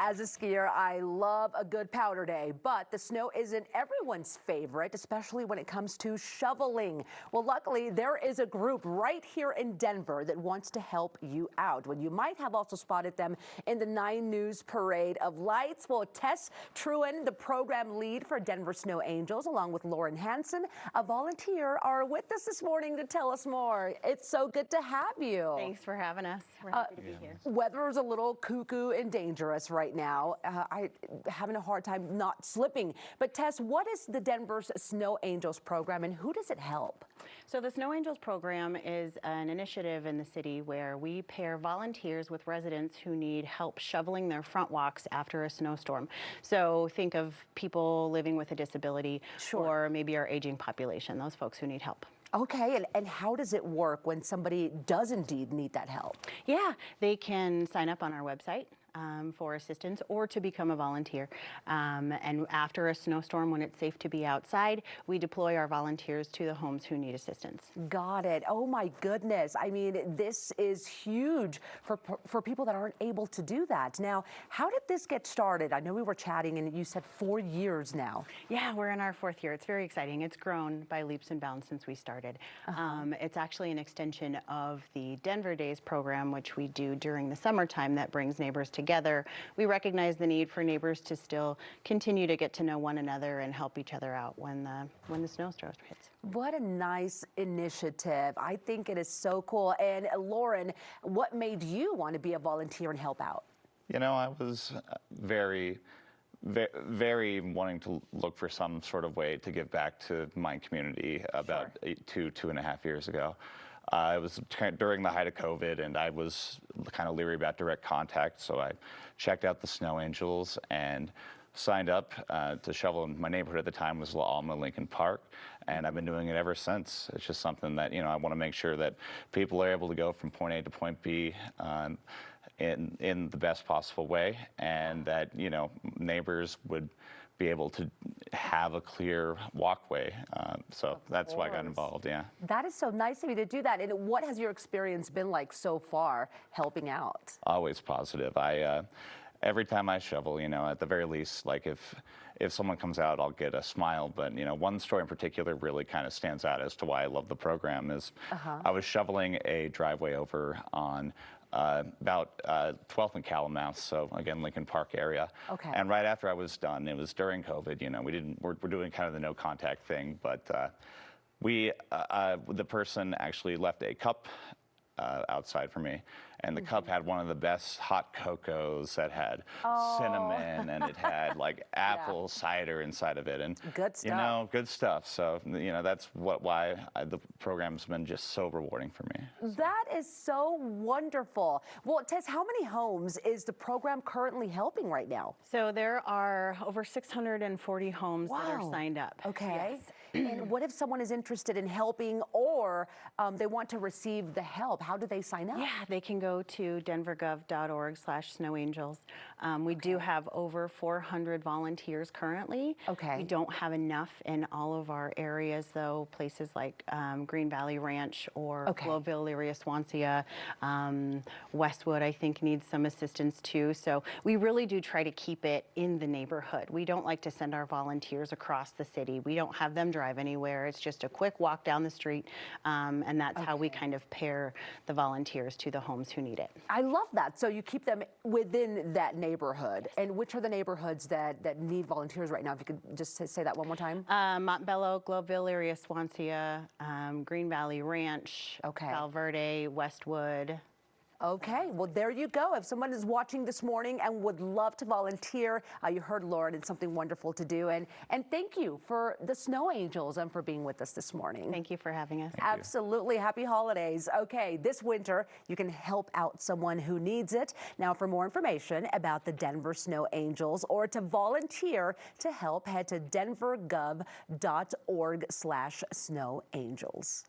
As a skier, I love a good powder day, but the snow isn't everyone's favorite, especially when it comes to shoveling. Well, luckily, there is a group right here in Denver that wants to help you out. Well, you might have also spotted them in the 9 News Parade of Lights. Well, Tess Truen, the program lead for Denver Snow Angels, along with Lauren Hansen, a volunteer, are with us this morning to tell us more. It's so good to have you. Thanks for having us. We're happy to be here. Weather is a little cuckoo and dangerous right now. I'm having a hard time not slipping. But Tess, what is the Denver's Snow Angels program and who does it help? So the Snow Angels program is an initiative in the city where we pair volunteers with residents who need help shoveling their front walks after a snowstorm. So think of people living with a disability, Sure. or maybe our aging population, those folks who need help. Okay, and how does it work when somebody does indeed need that help? Yeah, they can sign up on our website for assistance or to become a volunteer. And after a snowstorm, when it's safe to be outside, we deploy our volunteers to the homes who need assistance. Got it. Oh my goodness. I mean, this is huge for people that aren't able to do that. Now, how did this get started? I know we were chatting and you said 4 years now. Yeah, we're in our 4th year. It's very exciting. It's grown by leaps and bounds since we started. It's actually an extension of the Denver Days program, which we do during the summertime that brings neighbors together. We recognize the need for neighbors to still continue to get to know one another and help each other out when the snowstorm hits. What a nice initiative. I think it is so cool. And Lauren, what made you want to be a volunteer and help out? You know, I was very wanting to look for some sort of way to give back to my community about two and a half years ago. It was during the height of COVID, and I was kind of leery about direct contact, so I checked out the Snow Angels and signed up to shovel. In my neighborhood at the time was La Alma Lincoln Park, and I've been doing it ever since. It's just something that, you know, I want to make sure that people are able to go from point A to point B in the best possible way, and that, you know, neighbors would be able to have a clear walkway. So that's why I got involved, yeah. That is so nice of you to do that. And what has your experience been like so far helping out? Always positive. Every time I shovel, you know, at the very least, like if someone comes out, I'll get a smile. But, you know, one story in particular really kind of stands out as to why I love the program is I was shoveling a driveway over on about 12th and Calamouth, so again, Lincoln Park area. Okay. And right after I was done, it was during COVID, you know, we're doing kind of the no contact thing, but the person actually left a cup outside for me, and the cup had one of the best hot cocos that had cinnamon, and it had like apple cider inside of it, and good stuff. You know, good stuff. So, you know, that's why the program's been just so rewarding for me. That is so wonderful. Well, Tess, how many homes is the program currently helping right now? So there are over 640 homes that are signed up. Okay. Yes. And what if someone is interested in helping or they want to receive the help? How do they sign up? Yeah, they can go to denvergov.org/snowangels. We do have over 400 volunteers currently. Okay. We don't have enough in all of our areas, though. Places like Green Valley Ranch or Globeville, Elyria, Swansea, Westwood, I think, needs some assistance too. So we really do try to keep it in the neighborhood. We don't like to send our volunteers across the city. We don't have them drive anywhere. It's just a quick walk down the street, and that's how we kind of pair the volunteers to the homes who need it. I love that. So you keep them within that neighborhood. And which are the neighborhoods that need volunteers right now? If you could just say that one more time. Montbello, Globeville, Elyria, Swansea, Green Valley Ranch, Valverde, Westwood. Okay, well, there you go. If someone is watching this morning and would love to volunteer, you heard Lauren, it's something wonderful to do. And thank you for the Snow Angels and for being with us this morning. Thank you for having us. Absolutely. Happy holidays. Okay, this winter, you can help out someone who needs it. Now, for more information about the Denver Snow Angels or to volunteer to help, head to denvergov.org/snowangels.